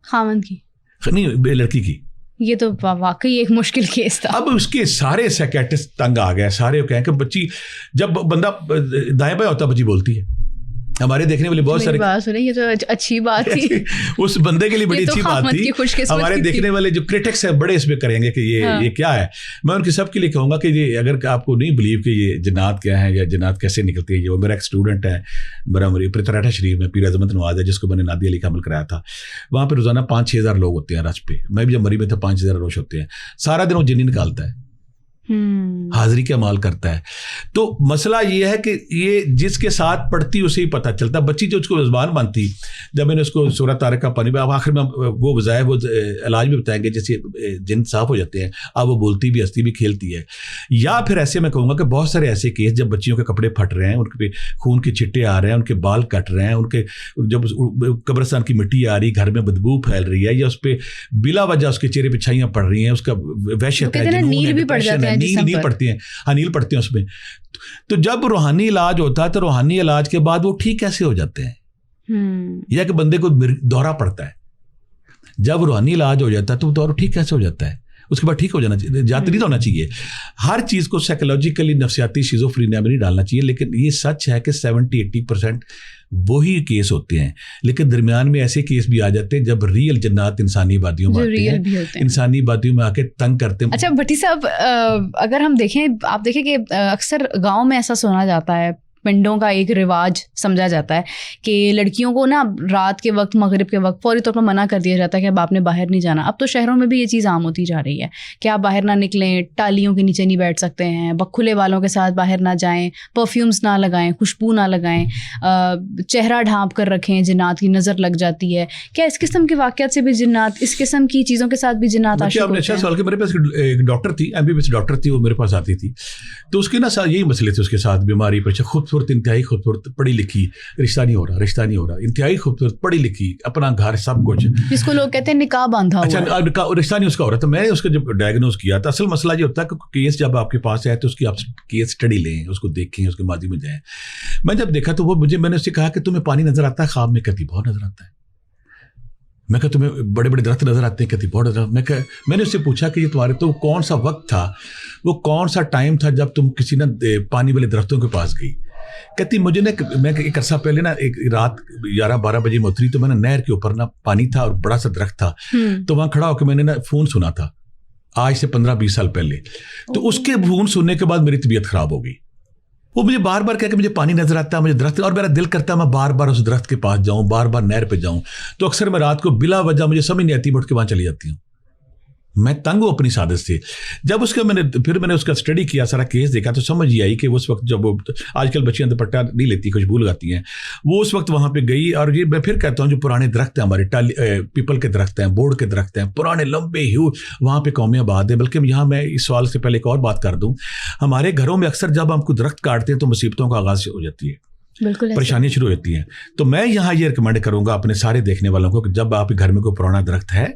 خامد کی نہیں, لڑکی کی. یہ تو واقعی ایک مشکل کیس تھا. اب اس کے سارے سائیکیٹرسٹ تنگ آ گئے, سارے کہیں کہ بچی جب بندہ دائیں بائیں ہوتا بچی بولتی ہے. ہمارے دیکھنے والے بہت سارے بات سنیں, یہ تو اچھی بات تھی اس بندے کے لیے بڑی اچھی بات تھی. ہمارے دیکھنے والے جو کرٹکس ہیں بڑے اس پہ کریں گے کہ یہ کیا ہے. میں ان کے سب کے لیے کہوں گا کہ یہ اگر آپ کو نہیں بلیو کہ یہ جنات کیا ہے یا جنات کیسے نکلتی ہے, یہ میرا ایک اسٹوڈنٹ ہے برامری پرتراٹا شریف میں, پیر اعظمت نواز ہے, جس کو میں نے نادی علی کا عمل کرایا تھا. وہاں پہ روزانہ 5-6 ہزار لوگ ہوتے ہیں رش پہ. میں بھی جب مری میں تھا 5 ہزار روش ہوتے ہیں. سارا دن وہ جنی نکالتا ہے, حاضری کا مال کرتا ہے. تو مسئلہ یہ ہے کہ یہ جس کے ساتھ پڑھتی اسے ہی پتہ چلتا. بچی جو اس کو زبان بنتی, جب میں نے اس کو سورہ طارق کا پانی آخر میں وہ وظائف وہ علاج بھی بتائیں گے جیسے جن صاف ہو جاتے ہیں, اب وہ بولتی بھی ہنستی بھی کھیلتی ہے. یا پھر ایسے میں کہوں گا کہ بہت سارے ایسے کیس جب بچیوں کے کپڑے پھٹ رہے ہیں, ان پہ خون کے چھٹے آ رہے ہیں, ان کے بال کٹ رہے ہیں, ان کے جب قبرستان کی مٹی آ رہی, گھر میں بدبو پھیل رہی ہے, یا اس پہ بلا وجہ اس کے چہرے پہ چھائیاں پڑ رہی ہیں, اس کا وحشت ہے, نیل نہیں پڑتی ہیں, نیل پڑتے ہیں اس میں. تو جب روحانی علاج ہوتا ہے تو روحانی علاج کے بعد وہ ٹھیک کیسے ہو جاتے ہیں؟ یا کہ بندے کو دورہ پڑتا ہے, جب روحانی علاج ہو جاتا ہے تو دورہ ٹھیک کیسے ہو جاتا ہے؟ اس کے بعد ٹھیک ہو جانا چاہیے, جاتی نہیں ہونا چاہیے. ہر چیز کو سائیکولوجیکلی نفسیاتی شیزوفرینیا میں نہیں ڈالنا چاہیے. لیکن یہ سچ ہے کہ 70-80% وہی کیس ہوتے ہیں, لیکن درمیان میں ایسے کیس بھی آ جاتے ہیں جب ریئل جنات انسانی وادیوں میں آتے ہیں, انسانی وادیوں میں آ کے تنگ کرتے ہیں. اچھا بھٹی صاحب, اگر ہم دیکھیں, آپ دیکھیں کہ اکثر گاؤں میں ایسا سنا جاتا ہے, پنڈوں کا ایک رواج سمجھا جاتا ہے کہ لڑکیوں کو نا رات کے وقت, مغرب کے وقت فوری طور پر منع کر دیا جاتا ہے کہ اب آپ نے باہر نہیں جانا. اب تو شہروں میں بھی یہ چیز عام ہوتی جا رہی ہے کہ آپ باہر نہ نکلیں, ٹالیوں کے نیچے نہیں بیٹھ سکتے ہیں, کھلے والوں کے ساتھ باہر نہ جائیں, پرفیومز نہ لگائیں, خوشبو نہ لگائیں, چہرہ ڈھانپ کر رکھیں, جنات کی نظر لگ جاتی ہے. کیا اس قسم کے واقعات سے بھی جنات, اس قسم کی چیزوں کے ساتھ بھی جنات عاشق ہوتے ہیں؟ اچھا سوال کہ میرے پاس ایک ڈاکٹر تھی, MBBS ڈاکٹر تھی, وہ میرے پاس آتی تھی. تو اس کے نا یہی مسئلے تھے اس کے ساتھ, بیماری پر خوبصورت, انتہائی خوبصورت, پڑھی لکھی, رشتہ نہیں ہو رہا, انتہائی خوبصورت, پڑھی لکھی, اپنا گھر, سب کچھ, جس کو لوگ کہتے ہیں نکاح باندھا ہوا. اچھا رشتہ نہیں اس کا ہو رہا. تو میں نے اس کا جب ڈائگنوز کیا تو اصل مسئلہ یہ ہوتا ہے کہ کیس جب آپ کے پاس ہے تو اس کی آپ کیس اسٹڈی لیں, اس کو دیکھیں, اس کے ماضی میں جائیں. میں جب دیکھا تو وہ میں نے اس سے کہا کہ تمہیں پانی نظر آتا ہے خواب میں؟ کہتی بہت نظر آتا ہے. میں کہا تمہیں بڑے بڑے درخت نظر آتے ہیں؟ کہتی بہت نظر. میں نے اس سے پوچھا کہ یہ تمہارے تو کون سا وقت تھا, وہ کون سا ٹائم تھا جب تم کسی نا پانی والے درختوں کے پاس گئی؟ کہتی مجھے نا, میں ایک عرصہ پہلے نا ایک رات 11-12 بجے میں اتری, تو میں نے نہر کے اوپر نا پانی تھا اور بڑا سا درخت تھا, تو وہاں کھڑا ہو کے میں نے نا فون سنا تھا آج سے 15-20 سال پہلے. تو اس کے فون سننے کے بعد میری طبیعت خراب ہو گئی. وہ مجھے بار بار کہہ کہ مجھے پانی نظر آتا ہے, مجھے درخت, اور میرا دل کرتا ہے میں بار بار اس درخت کے پاس جاؤں, بار بار نہر پہ جاؤں. تو اکثر میں رات کو بلا وجہ مجھے سمجھ نہیں آتی, اٹھ کے وہاں چلی جاتی ہوں. میں تنگ ہوں اپنی سعادت سے. جب اس کا میں نے اس کا اسٹڈی کیا, سارا کیس دیکھا, تو سمجھ یہ آئی کہ اس وقت جب وہ آج کل بچیاں دوپٹہ نہیں لیتی, خوشبو لگاتی ہیں, وہ اس وقت وہاں پہ گئی. اور یہ میں پھر کہتا ہوں جو پرانے درخت ہیں ہمارے, پیپل کے درخت ہیں, بورڈ کے درخت ہیں, پرانے لمبے ہیوج, وہاں پہ قومیں آباد ہیں. بلکہ یہاں میں اس سوال سے پہلے ایک اور بات کر دوں, ہمارے گھروں میں اکثر جب ہم کو درخت کاٹتے ہیں تو مصیبتوں کا آغاز ہو جاتی ہے. بالکل پریشانیاں شروع ہوتی ہیں. تو میں یہاں یہ ریکمینڈ کروں گا اپنے سارے دیکھنے والوں کو کہ جب آپ کے گھر میں کوئی پرانا درخت ہے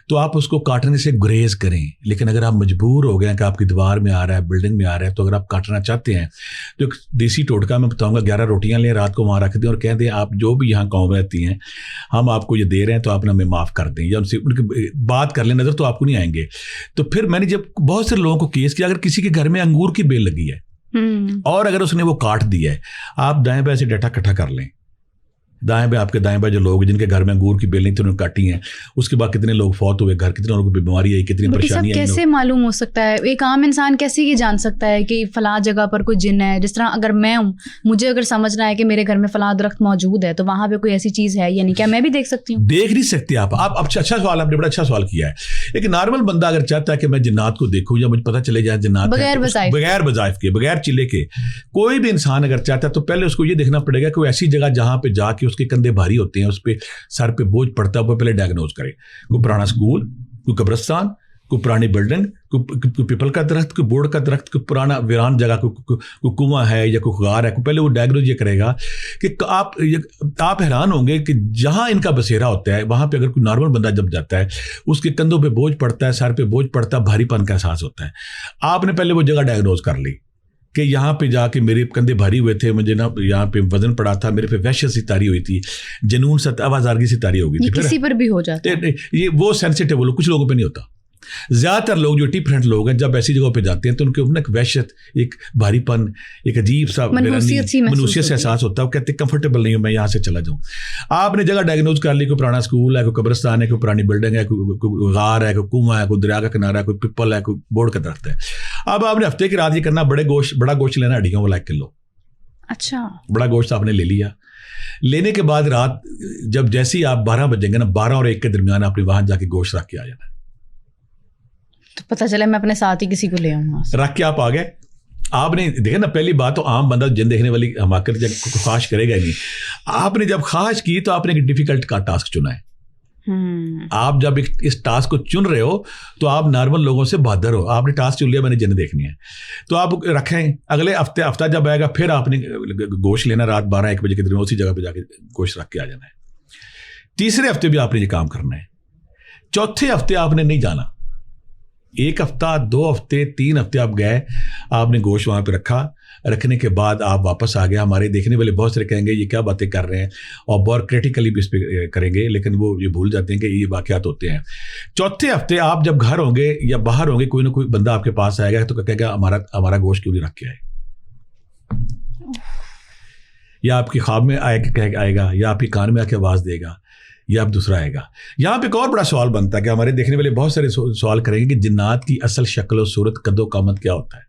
تو آپ اس کو کاٹنے سے گریز کریں. لیکن اگر آپ مجبور ہو گئے ہیں کہ آپ کی دیوار میں آ رہا ہے, بلڈنگ میں آ رہا ہے, تو اگر آپ کاٹنا چاہتے ہیں تو ایک دیسی ٹوٹکا میں بتاؤں گا, 11 روٹیاں لیں, رات کو وہاں رکھ دیں اور کہہ دیں آپ جو بھی یہاں قوم رہتی ہیں ہم آپ کو یہ دے رہے ہیں تو آپ نے ہمیں معاف کر دیں, یا ان سے ان کی بات کر لیں, نظر تو آپ کو نہیں آئیں گے. تو پھر میں نے جب بہت سے لوگوں کو کیس کیا, اگر کسی کے گھر میں انگور کی بیل لگی ہے اور اگر اس نے وہ کاٹ دیا ہے, آپ دائیں بائیں سے ڈیٹا اکٹھا کر لیں. دائیں بائیں آپ کے دائیں بائیں جو لوگ جن کے گھر میں انگور کی بیلیں تھیں انہوں نے کاٹی ہیں, اس کے بعد کتنے لوگ فوت ہوئے, گھر کتنے لوگوں کو بیماری آئی, کتنی پریشانی آئی. کیسے معلوم ہو سکتا ہے ایک عام انسان کیسے یہ جان سکتا ہے کہ فلاں جگہ پر کوئی جن ہے؟ جس طرح اگر میں ہوں, مجھے اگر سمجھنا ہے کہ میرے گھر میں فلاں درخت موجود ہے تو وہاں پہ کوئی ایسی چیز ہے یا نہیں, کیا میں بھی دیکھ سکتی ہوں؟ دیکھ نہیں سکتے آپ. اچھا سوال, آپ نے بڑا اچھا سوال کیا ہے. ایک نارمل بندہ اگر چاہتا ہے کہ میں جنات کو دیکھوں یا مجھے پتہ چلے جائے جنات بغیر وظائف کے, بغیر چلے کے, کوئی بھی انسان اگر چاہتا ہے تو پہلے اس کو یہ دیکھنا پڑے گا کہ وہ ایسی جگہ جہاں پہ جا کے اس کے کندھے بھاری ہوتے ہیں, اس پہ سر پہ بوجھ پڑتا ہے, وہ پہلے ڈائگنوز کرے. کوئی پرانا اسکول, کوئی قبرستان, کوئی پرانی بلڈنگ, کوئی پیپل کا درخت, کوئی بورڈ کا درخت, کوئی پرانا ویران جگہ, کوئی کنواں ہے یا کوئی غار ہے, پہلے وہ ڈائگنوز یہ کرے گا کہ آپ حیران ہوں گے کہ جہاں ان کا بسیرا ہوتا ہے وہاں پہ اگر کوئی نارمل بندہ جب جاتا ہے اس کے کندھوں پہ بوجھ پڑتا ہے, سر پہ بوجھ پڑتا ہے, بھاری پن کا احساس ہوتا ہے. آپ نے پہلے وہ جگہ ڈائگنوز کر لی کہ یہاں پہ جا کے میرے کندھے بھاری ہوئے تھے, مجھے نا یہاں پہ وزن پڑا تھا, میرے پہ وحشت سی تاری ہوئی تھی, جنون آوازارگی سی تاری ہو گئی تھی. کسی پر بھی ہو جاتا ہے یہ, وہ سینسیٹیو وہ لوگ, کچھ لوگوں پہ نہیں ہوتا. زیادہ تر لوگ جو ڈفرینٹ لوگ ہیں جب ایسی جگہوں پہ جاتے ہیں تو ان کے اوپر ایک وحشت, ایک بھاری پن, ایک عجیب سا منوسیت سے احساس ہوتا ہے. وہ کہتے ہیں کمفرٹیبل نہیں ہوں میں یہاں سے چلا جاؤں. آپ نے جگہ ڈائگنوز کر لی, کوئی پرانا اسکول ہے, کوئی قبرستان ہے, کوئی پرانی بلڈنگ ہے, کوئی غار ہے, کوئی کنواں ہے, کوئی دریا کا کنارہ ہے, کوئی پیپل ہے, کوئی بورڈ کا درخت ہے. اب آپ نے ہفتے کی رات یہ کرنا, بڑا گوشت لینا, ہڈیوں والا 1 کلو. اچھا, بڑا گوشت آپ نے لے لیا. لینے کے بعد رات جب جیسے ہی آپ 12 بجیں گے نا, 12 اور 1 کے درمیان آپ نے وہاں جا کے گوشت رکھ کے آ جانا. تو پتہ چلا میں اپنے ساتھ ہی کسی کو لے آؤں, رکھ کے آپ آ گئے. آپ نے دیکھا نا, پہلی بات تو عام بندہ جن دیکھنے والی حماقت خواہش کرے گا ہی نہیں. آپ نے جب خواہش کی تو آپ نے ایک ڈیفیکلٹ کا ٹاسک چنا ہے. آپ جب اس ٹاسک کو چن رہے ہو تو آپ نارمل لوگوں سے بہتر ہو. آپ نے ٹاسک چن لیا میں نے جن دیکھنی ہے, تو آپ رکھیں. اگلے ہفتہ جب آئے گا پھر آپ نے گوشت لینا, رات 12-1 بجے کے درمیان اسی جگہ پہ جا کے گوشت رکھ کے آ جانا ہے. تیسرے ہفتے بھی آپ نے یہ کام کرنا ہے. چوتھے ہفتے آپ نے نہیں جانا. 1 ہفتہ, 2 ہفتے, 3 ہفتے آپ گئے, آپ نے گوشت وہاں پہ رکھا. رکھنے کے بعد آپ واپس آ گئے. ہمارے دیکھنے والے بہت سارے کہیں گے یہ کیا باتیں کر رہے ہیں, اور بہت کریٹیکلی بھی اس پہ کریں گے, لیکن وہ یہ بھول جاتے ہیں کہ یہ واقعات ہوتے ہیں. چوتھے ہفتے آپ جب گھر ہوں گے یا باہر ہوں گے, کوئی نہ کوئی بندہ آپ کے پاس آئے گا تو کہے گا ہمارا گوشت کیوں نہیں رکھ کے آئے, یا آپ کے خواب میں آئے گا, یا آپ کے کان میں آ کے آواز دے گا, یا اب دوسرا آئے گا. یہاں پہ ایک اور بڑا سوال بنتا ہے کہ ہمارے دیکھنے والے بہت سارے سوال کریں گے کہ جنات کی اصل شکل و صورت, قد و قامت کیا ہوتا ہے,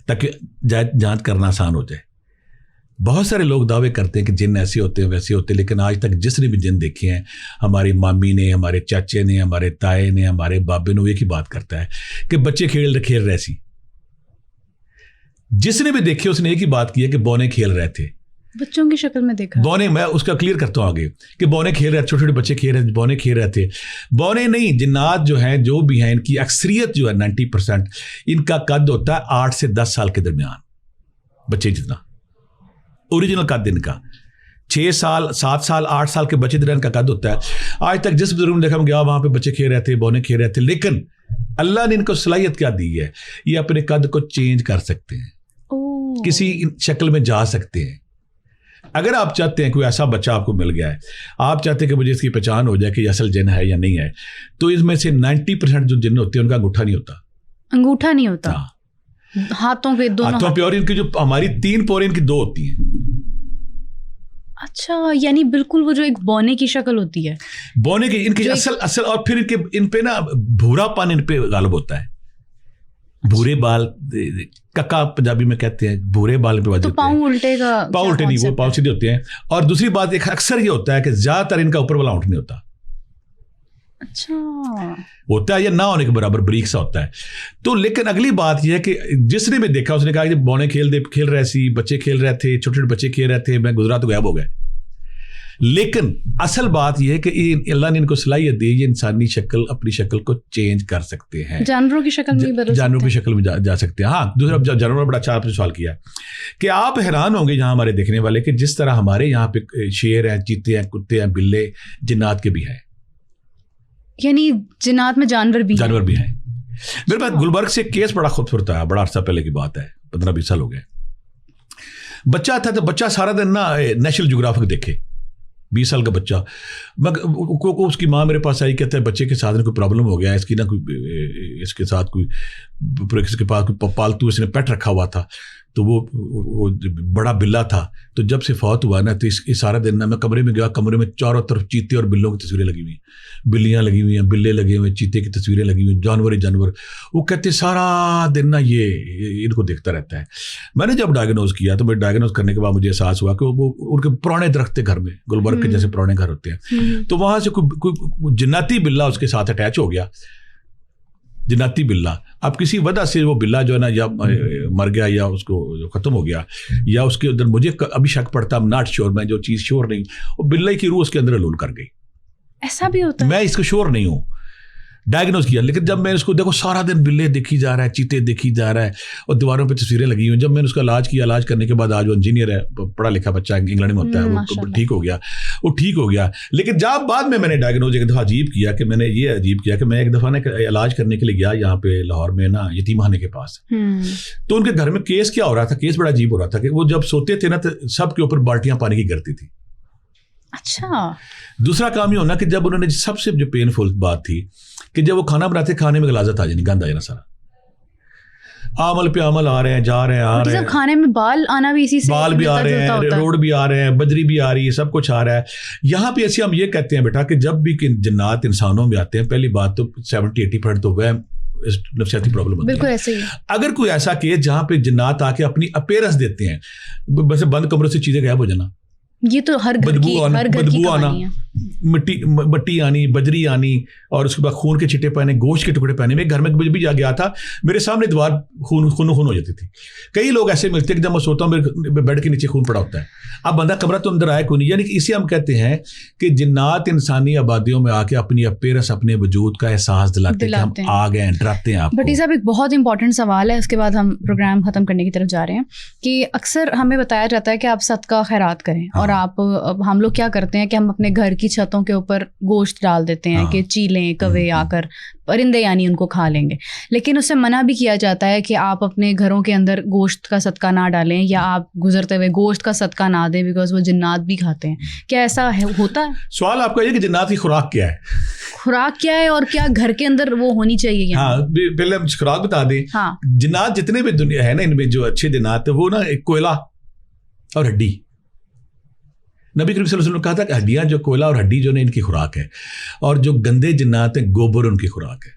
تاکہ جانچ کرنا آسان ہو جائے. بہت سارے لوگ دعوے کرتے ہیں کہ جن ایسے ہوتے ہیں ویسے ہوتے ہیں, لیکن آج تک جس نے بھی جن دیکھے ہیں, ہماری مامی نے, ہمارے چاچے نے, ہمارے تائے نے, ہمارے بابے نے, وہ ایک ہی بات کرتا ہے کہ بچے کھیل رہے سی. جس نے بھی دیکھے اس نے ایک ہی بات کی ہے کہ بونے کھیل رہے تھے. بچوں کی شکل میں دیکھا بونے, میں اس کا کلیئر کرتا ہوں آگے کہ بونے کھیل رہے, چھوٹے چھوٹے بچے کھیل رہے, بونے کھیل رہے تھے. بونے نہیں, جنات جو ہیں جو بھی ہیں ان کی اکثریت جو ہے 90% ان کا قد ہوتا ہے 8 سے 10 سال کے درمیان. بچے جتنا اوریجنل قد ان کا 6 سال 7 سال 8 سال کے بچے درمیان کا قد ہوتا ہے. آج تک جس بزرگ نے دیکھا ہم گیا وہاں پہ بچے کھیل رہے تھے, بونے کھیل رہے تھے, لیکن اللہ نے ان کو صلاحیت کیا دی ہے, یہ اپنے قد کو چینج کر سکتے ہیں, کسی شکل میں جا سکتے ہیں. اگر آپ چاہتے ہیں کوئی ایسا بچہ آپ کو مل گیا ہے, آپ چاہتے ہیں کہ مجھے اس کی پہچان ہو جائے کہ یہ اصل جن ہے یا نہیں ہے, تو اس میں سے 90% جو جن ہوتے ہیں ان کا انگوٹھا نہیں ہوتا. انگوٹھا نہیں ہوتا, ہاتھوں پہ, دونوں ہاتھوں پہ, اور ان کی جو ہماری 3 پورے ان کی 2 ہوتی ہیں. اچھا, یعنی بالکل وہ جو ایک بونے کی شکل ہوتی ہے, بونے کی ان کی اصل, اور پھر ان پہ نا بھورا پن ان پہ غالب ہوتا ہے. بھورے بال, ککا پنجابی میں کہتے ہیں, بھورے بال پہ. تو پاؤں الٹے کا, پاؤں الٹے نہیں, وہ پاؤں سیدھے ہوتے ہیں. اور دوسری بات ایک اکثر یہ ہوتا ہے کہ زیادہ تر ان کا اوپر والا اونٹ نہیں ہوتا. اچھا ہوتا ہے یا نہ ہونے کے برابر بریک سا ہوتا ہے. تو لیکن اگلی بات یہ ہے کہ جس نے بھی دیکھا اس نے کہا کہ بونے کھیل رہے سی, بچے کھیل رہے تھے, چھوٹے چھوٹے بچے کھیل رہے تھے, میں گزرا تو غائب ہو گئے. لیکن اصل بات یہ ہے کہ اللہ نے ان کو صلاحیت دی, یہ انسانی شکل اپنی شکل کو چینج کر سکتے ہیں, جانوروں کی شکل میں بدل جانوروں کی شکل میں جا سکتے ہیں. ہاں دوسرا جانوروں بڑا اچھا آپ نے سوال کیا کہ آپ حیران ہوں گے یہاں ہمارے دیکھنے والے کہ جس طرح ہمارے یہاں پہ شیر ہیں, چیتے ہیں, کتے ہیں, بلے, جنات کے بھی ہیں, یعنی جنات میں جانور بھی ہیں. میرے پاس گلبرگ سے کیس بڑا خوبصورت ہے, بڑا عرصہ پہلے کی بات ہے, 15-20 سال ہو گئے. بچہ تھا تو بچہ سارا دن نا نیشنل جغرافک دیکھے, 20 سال کا بچہ. اس کی ماں میرے پاس آئی, کہتا ہے بچے کے ساتھ کوئی پرابلم ہو گیا, اس کی نا کوئی اس کے ساتھ کوئی اس کے پاس کوئی پالتو اس نے پیٹ رکھا ہوا تھا, تو وہ بڑا بلا تھا. تو جب سے فوت ہوا نا تو اس سارا دن نا میں کمرے میں گیا, کمرے میں چاروں طرف چیتے اور بلوں کی تصویریں لگی ہوئی ہیں, بلیاں لگی ہوئی ہیں, بلے لگے ہوئے ہیں, چیتے کی تصویریں لگی ہوئی ہیں, جانور. وہ کہتے سارا دن نا یہ ان کو دیکھتا رہتا ہے. میں نے جب ڈائگنوز کیا تو میں ڈائگنوز کرنے کے بعد مجھے احساس ہوا کہ وہ ان کے پرانے درخت تھے گھر میں, گلبرگ کے جیسے پرانے گھر ہوتے ہیں, تو وہاں سے کوئی جناتی بلا اس کے ساتھ اٹیچ ہو گیا, جناتی بلا. اب کسی وجہ سے وہ بلا جو ہے نا یا مر گیا یا اس کو ختم ہو گیا, یا اس کے اندر مجھے ابھی شک پڑتا, ناٹ شیور, میں جو چیز شیور نہیں, وہ بلا کی روح اس کے اندر الول کر گئی. ایسا بھی ہوتا ہے, میں اس کو شیور نہیں ہوں, ڈائگنوز کیا. لیکن جب میں اس کو دیکھو سارا دن بلے دیکھی جا رہا ہے, چیتے دیکھی جا رہا ہے, اور دیواروں پہ تصویریں لگی ہوئی. جب میں نے اس کا علاج کیا, علاج کرنے کے بعد آج وہ انجینئر ہے, پڑھا لکھا بچہ انگلینڈ میں ہوتا ہے, وہ ٹھیک ہو گیا. لیکن جب بعد میں نے ڈائگنوز ایک دفعہ عجیب کیا کہ میں ایک دفعہ نا علاج کرنے کے لیے گیا یہاں پہ لاہور میں نا یتیم خانے کے پاس. تو ان کے گھر میں کیس کیا ہو رہا تھا, کیس بڑا عجیب ہو رہا تھا کہ وہ جب سوتے تھے نا تو سب کے اوپر بالٹیاں پانی کی گرتی تھی. اچھا. دوسرا کام یہ ہونا کہ جب انہوں نے سب سے جو پینفل بات تھی کہ جب وہ کھانا بناتے, کھانے میں غلاظت آ جانی, گند آ جانا سارا, عمل پہ عمل آ رہے ہیں, جا رہے ہیں, کھانے میں بال آنا بھی اسی سے, بال بھی آ رہے ہیں, روڈ بھی آ رہے ہیں, بجری بھی آ رہی ہے, سب کچھ آ رہا ہے. یہاں پہ ایسے ہم یہ کہتے ہیں بیٹا کہ جب بھی جنات انسانوں میں آتے ہیں, پہلی بات تو 70-80% تو وہ نفسیاتی پرابلم ہوتی ہے. بالکل ایسے ہی. اگر کوئی ایسا کیس جہاں پہ جنات آ کے اپنی اپیرنس دیتے ہیں, ویسے بند کمروں سے چیزیں غائب ہو جانا, یہ تو ہر گھر کی کہانی ہے. مٹی آنی, بجری آنی, اور اس کے بعد خون کے چھٹے پہنے, گوشت کے ٹکڑے پہنے. میں گھر میں بھی جا گیا تھا, میرے سامنے دیوار خون ہو جاتی تھی. کئی لوگ ایسے ملتے کہ جب میں سوتا ہوں میرے بیڈ کے نیچے خون پڑا ہوتا ہے. اب بندہ کمرہ تو اندر آیا کوئی نہیں. یعنی کہ اسے ہم کہتے ہیں کہ جنات انسانی آبادیوں میں آ کے اپنی اپیرنس, اپنے وجود کا احساس دلاتے ہیں کہ ہم آ گئے ہیں, ڈراتے ہیں آپ. بھٹی صاحب ایک بہت امپورٹنٹ سوال ہے, اس کے بعد ہم پروگرام ختم کرنے کی طرف جا رہے ہیں, کہ اکثر ہمیں بتایا جاتا ہے کہ آپ صدقہ خیرات کریں, اور ہم لوگ کیا کرتے ہیں کہ ہم اپنے گھر کی چھتوں کے اوپر گوشت ڈال دیتے ہیں کہ چیلیں, کوے آ کر, پرندے یعنی ان کو کھا لیں گے. لیکن اس سے منع بھی کیا جاتا ہے کہ آپ اپنے گھروں کے اندر گوشت کا صدقہ نہ ڈالیں, یا آپ گزرتے ہوئے گوشت کا صدقہ نہ دیں, بیکاز وہ جنات بھی کھاتے ہیں. کیا ایسا ہوتا ہے؟ سوال آپ کا یہ کہ جنات کی خوراک کیا ہے, خوراک کیا ہے, اور کیا گھر کے اندر وہ ہونی چاہیے؟ ہاں پہلے ہم خوراک بتا دیں. جنات جتنے بھی دنیا ہے نا, ان میں جو اچھے جنات وہ نا ایک کوئلہ اور ہڈی. نبی کریم صلی اللہ علیہ وسلم نے کہا تھا کہ ہڈیاں جو کوئلہ اور ہڈی جو ان کی خوراک ہے, اور جو گندے جنات ہیں گوبر ان کی خوراک ہے.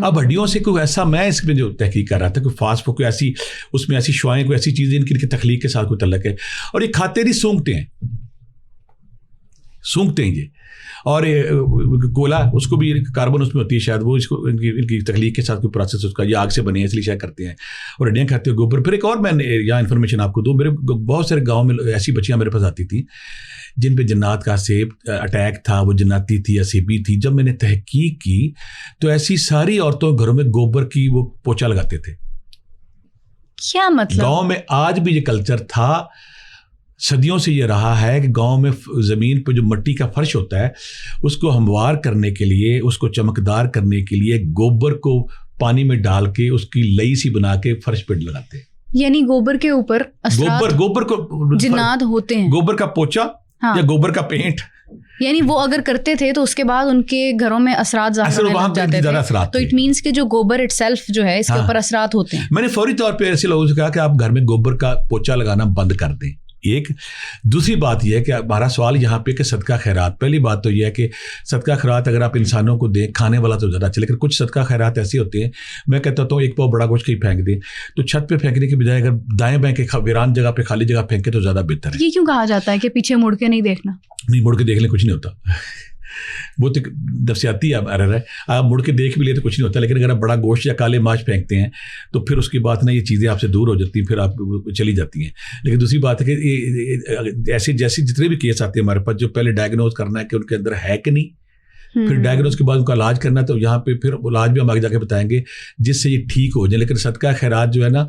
اب ہڈیوں سے کوئی ایسا, میں اس میں جو تحقیق کر رہا تھا, کوئی فاسٹ فوڈ, کوئی ایسی اس میں ایسی شوائیں, کوئی ایسی چیزیں ان کی تخلیق کے ساتھ کوئی تعلق ہے. اور یہ کھاتے نہیں, سونگتے ہیں یہ. اور کوئلہ اس کو بھی کاربن اس میں ہوتی ہے شاید, وہ اس کو ان کی تخلیق کے ساتھ کوئی پروسیس اس کا, یہ آگ سے بنے ہیں اس لیے شاید کرتے ہیں. اور ہڈیاں کھاتے ہیں گوبر. پھر ایک اور میں نے یہاں انفارمیشن آپ کو دوں, میرے بہت سارے گاؤں میں ایسی بچیاں میرے پاس آتی تھیں جن پہ جنات کا اٹیک تھا, وہ جناتی تھی یا سیبی تھی. جب میں نے تحقیق کی تو ایسی ساری عورتوں گھروں میں گوبر کی وہ پوچا لگاتے تھے. کیا مطلب؟ گاؤں میں آج بھی یہ کلچر تھا, صدیوں سے یہ رہا ہے کہ گاؤں میں زمین پہ جو مٹی کا فرش ہوتا ہے اس کو ہموار کرنے کے لیے, اس کو چمکدار کرنے کے لیے گوبر کو پانی میں ڈال کے اس کی لئی سی بنا کے فرش پہ لگاتے ہیں. یعنی گوبر کے اوپر گوبر کو جنات ہوتے ہیں, گوبر کا پوچا یا گوبر کا پینٹ. یعنی وہ اگر کرتے تھے تو اس کے بعد ان کے گھروں میں اثرات ظاہر ہونے لگ جاتے تھے. تو اٹ مینس کہ جو گوبر اٹ سیلف جو ہے اس کے اوپر اثرات ہوتے ہیں. میں نے فوری طور پہ ایسے لوگوں سے کہا کہ آپ گھر میں گوبر کا پوچا لگانا بند کر دیں. ایک دوسری بات یہ ہے کہ ہمارا سوال یہاں پہ کہ صدقہ خیرات, پہلی بات تو یہ ہے کہ صدقہ خیرات اگر آپ انسانوں کو دیں, کھانے والا تو زیادہ اچھا, لیکن کچھ صدقہ خیرات ایسے ہوتے ہیں, میں کہتا ہوں ایک پاؤ بڑا گوشت کہیں پھینک دیں تو چھت پہ پھینکنے کی بجائے اگر دائیں بائیں کے ویران جگہ پہ, خالی جگہ پھینکے تو زیادہ بہتر ہے. یہ کیوں کہا جاتا ہے کہ پیچھے مڑ کے نہیں دیکھنا؟ نہیں, مڑ کے دیکھنے کچھ نہیں ہوتا. وہ تو نفسیاتی ایرر ہے. آپ مڑ کے دیکھ بھی لیں تو کچھ نہیں ہوتا, لیکن اگر آپ بڑا گوشت یا کالے ماش پھینکتے ہیں تو پھر اس کے بعد نا یہ چیزیں آپ سے دور ہو جاتی ہیں, پھر آپ چلی جاتی ہیں. لیکن دوسری بات ہے کہ ایسے جیسے جتنے بھی کیس آتے ہیں ہمارے پاس, جو پہلے ڈائگنوز کرنا ہے کہ ان کے اندر ہے کہ نہیں, پھر ڈائگنوز کے بعد ان کا علاج کرنا ہے, تو یہاں پہ پھر علاج بھی ہم آگے جا کے بتائیں گے جس سے یہ ٹھیک ہو جائے. لیکن صدقہ خیرات جو ہے نا,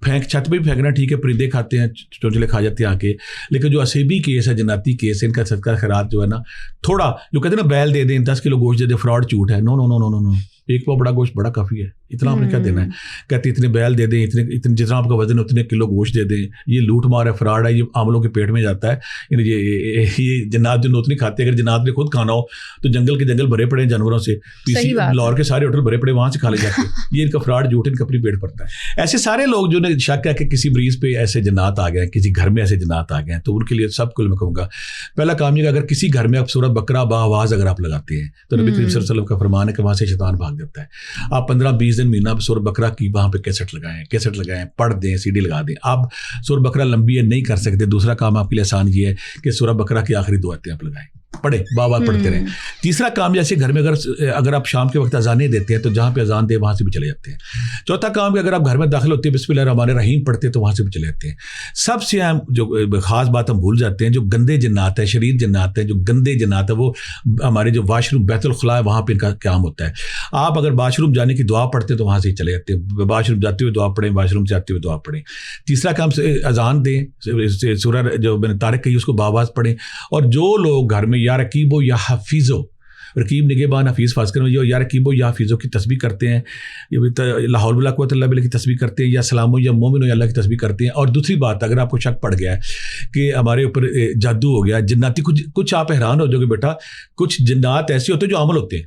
چھت پہ بھی پھینکنا ٹھیک ہے, پرندے کھاتے ہیں, چونچلے کھا جاتے ہیں آ کے, لیکن جو اسیبی کیس ہے, جناتی کیس ہے, ان کا صدقہ خیرات جو ہے نا تھوڑا, جو کہتے ہیں نا بیل دے دیں 10 کلو گوشت دے دیں, فراڈ جھوٹ ہے. نو نو نو نو نو, ایک پاؤ بڑا گوشت بڑا کافی ہے, اتنا آپ نے کیا دینا ہے. کہتے اتنے بیل دے دیں, اتنے جتنا آپ کا وزن اتنے کلو گوشت دے دیں. یہ لوٹ مار ہے, فراڈ ہے, یہ عاملوں کے پیٹ میں جاتا ہے. یہ جنات جو نوت نہیں کھاتے, اگر جنات نے خود کھانا ہو تو جنگل کے جنگل بھرے پڑے ہیں جانوروں سے, لاہور کے سارے ہوٹل بھرے پڑے, وہاں سے کھا لے جاتے ہیں. یہ ان کا فراڈ جھوٹ ان کا اپنی پیٹ پڑتا ہے. ایسے سارے لوگ جو نے شک ہے کہ کسی مریض پہ ایسے جنات آ گئے ہیں, کسی گھر میں ایسے جنات آ گئے ہیں, تو ان کے لیے سب کو میں کہوں گا پہلا کام یہ کہ اگر کسی گھر میں آپ سورۃ بقرہ باآواز اگر آپ لگاتے ہیں تو نبی کریم صلی اللہ علیہ وسلم کا فرمان ہے کہ وہاں سے شیطان بھاگ جاتا ہے. آپ 15-20 دن مہینہ سورۃ بقرہ کی وہاں پہ کیسٹ لگائیں, پڑھ دیں, CD لگا دیں. آپ سورۃ بقرہ لمبی ہے نہیں کر سکتے, دوسرا کام آپ کے لیے آسان یہ ہے کہ سورۃ بقرہ کی آخری 2 آیتیں آپ لگائیں, پڑھیں, بار پڑھتے رہیں. تیسرا کام جیسے گھر میں اگر آپ شام کے وقت اذانیں دیتے ہیں تو جہاں پہ اذان دے وہاں سے بھی چلے جاتے ہیں. چوتھا کام کہ اگر آپ گھر میں داخل ہوتے ہیں بسم اللہ الرحمن الرحیم پڑھتے ہیں تو وہاں سے بھی چلے جاتے ہیں. سب سے اہم جو خاص بات ہم بھول جاتے ہیں, جو گندے جنات ہیں, شریر جنات ہیں, جو گندے جنات ہیں, وہ ہمارے جو واش روم بیت الخلاء ہے وہاں پہ ان کا قیام ہوتا ہے. آپ اگر واش روم جانے کی دعا پڑھتے ہیں تو وہاں سے ہی چلے جاتے ہیں. واش روم جاتے ہوئے دعا پڑھیں, واش روم سے آتے ہوئے دعا پڑھیں. تیسرا کام اذان دیں, سورہ جو میں نے طارق کہی اس کو باواز پڑھیں. اور جو لوگ گھر میں یا رقیب ہو یا حفیظ ہو, رقیب نگہبان حفیظ فاسکر میں جو یا رقیب ہو یا حفیظ کی تسبیح کرتے ہیں, لا حول ولا قوۃ الا باللہ کی تسبیح کرتے ہیں, یا سلام ہو یا مومن ہو یا اللہ کی تسبیح کرتے ہیں. اور دوسری بات, اگر آپ کو شک پڑ گیا ہے کہ ہمارے اوپر جادو ہو گیا, جناتی, کچھ آپ حیران ہو جو کہ بیٹا کچھ جنات ایسے ہوتے ہیں جو عمل ہوتے ہیں.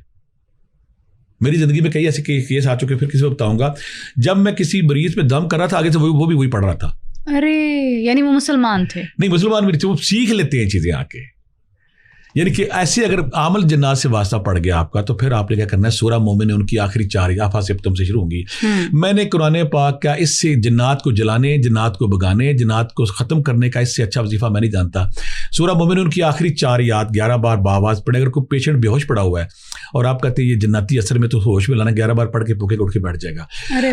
میری زندگی میں کئی ایسے کیس آ چکے, پھر کسی کو بتاؤں گا. جب میں کسی مریض پہ دم کر رہا تھا, آگے سے وہ بھی وہی پڑھ رہا تھا. ارے یعنی وہ مسلمان تھے؟ نہیں, مسلمان بھی نہیں تھے, وہ سیکھ لیتے ہیں چیزیں آ کے. یعنی کہ ایسے اگر عامل جنات سے واسطہ پڑ گیا آپ کا, تو پھر آپ نے کیا کرنا ہے, سورہ مومن ان کی آخری 4 آفات سے تم سے شروع ہوں گی. میں نے قرآن پاک کا اس سے جنات کو جلانے, جنات کو بگانے, جنات کو ختم کرنے کا اس سے اچھا وظیفہ میں نہیں جانتا. سورہ مومن ان کی آخری 4 آیات 11 بار باواز پڑھے. اگر کوئی پیشنٹ بے ہوش پڑا ہوا ہے اور آپ کہتے ہیں یہ جناتی اثر میں, تو ہوش میں لانا 11 بار پڑھ کے پوکے اٹھ کے بیٹھ جائے گا.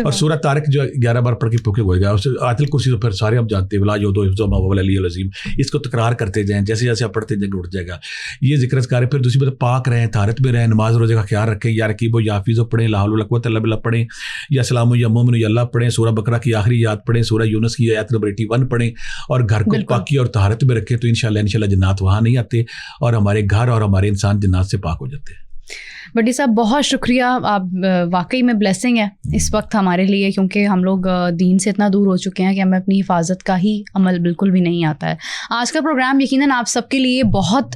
اور سورہ طارق جو 11 بار پڑھ کے پوکے ہوئے گا. آیت الکرسی تو پھر سارے آپ جانتے ہیں, ولا یؤدو حفظہما وهو العلی العظیم. اس کو تکرار کرتے جائیں, جیسے جیسے آپ پڑھتے جائیں اٹھ جائے گا. یہ ذکر اذکار. پھر دوسری بات, پاک رہیں, طہارت میں رہیں, نماز روزے کا خیال رکھیں, یا رقیب ہو یا حفیظ ہو پڑھیں, لا حول ولا قوۃ الا باللہ پڑھیں, یا سلام ہو یا مومن ہو یا اللہ پڑھیں, سورہ بقرہ کی آخری آیات پڑھیں, سورہ یونس کی آیت نمبر 81 پڑھیں, اور گھر کو پاکی اور طہارت میں رکھیں. تو انشاءاللہ جنات وہاں نہیں آتے, اور ہمارے گھر اور ہمارے انسان جنات سے پاک ہو جاتے ہیں. بڈی صاحب بہت شکریہ, آپ واقعی میں بلیسنگ ہے اس وقت ہمارے لیے, کیونکہ ہم لوگ دین سے اتنا دور ہو چکے ہیں کہ ہمیں اپنی حفاظت کا ہی عمل بالکل بھی نہیں آتا ہے. آج کا پروگرام یقیناً آپ سب کے لیے بہت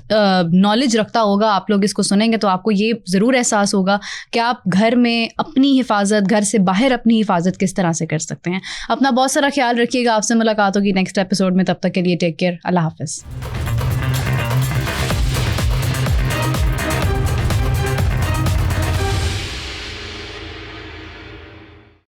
نالج رکھتا ہوگا. آپ لوگ اس کو سنیں گے تو آپ کو یہ ضرور احساس ہوگا کہ آپ گھر میں اپنی حفاظت, گھر سے باہر اپنی حفاظت کس طرح سے کر سکتے ہیں. اپنا بہت سارا خیال رکھیے گا. آپ سے ملاقات ہوگی نیکسٹ ایپیسوڈ میں, تب تک کے لیے ٹیک کیئر, اللہ حافظ.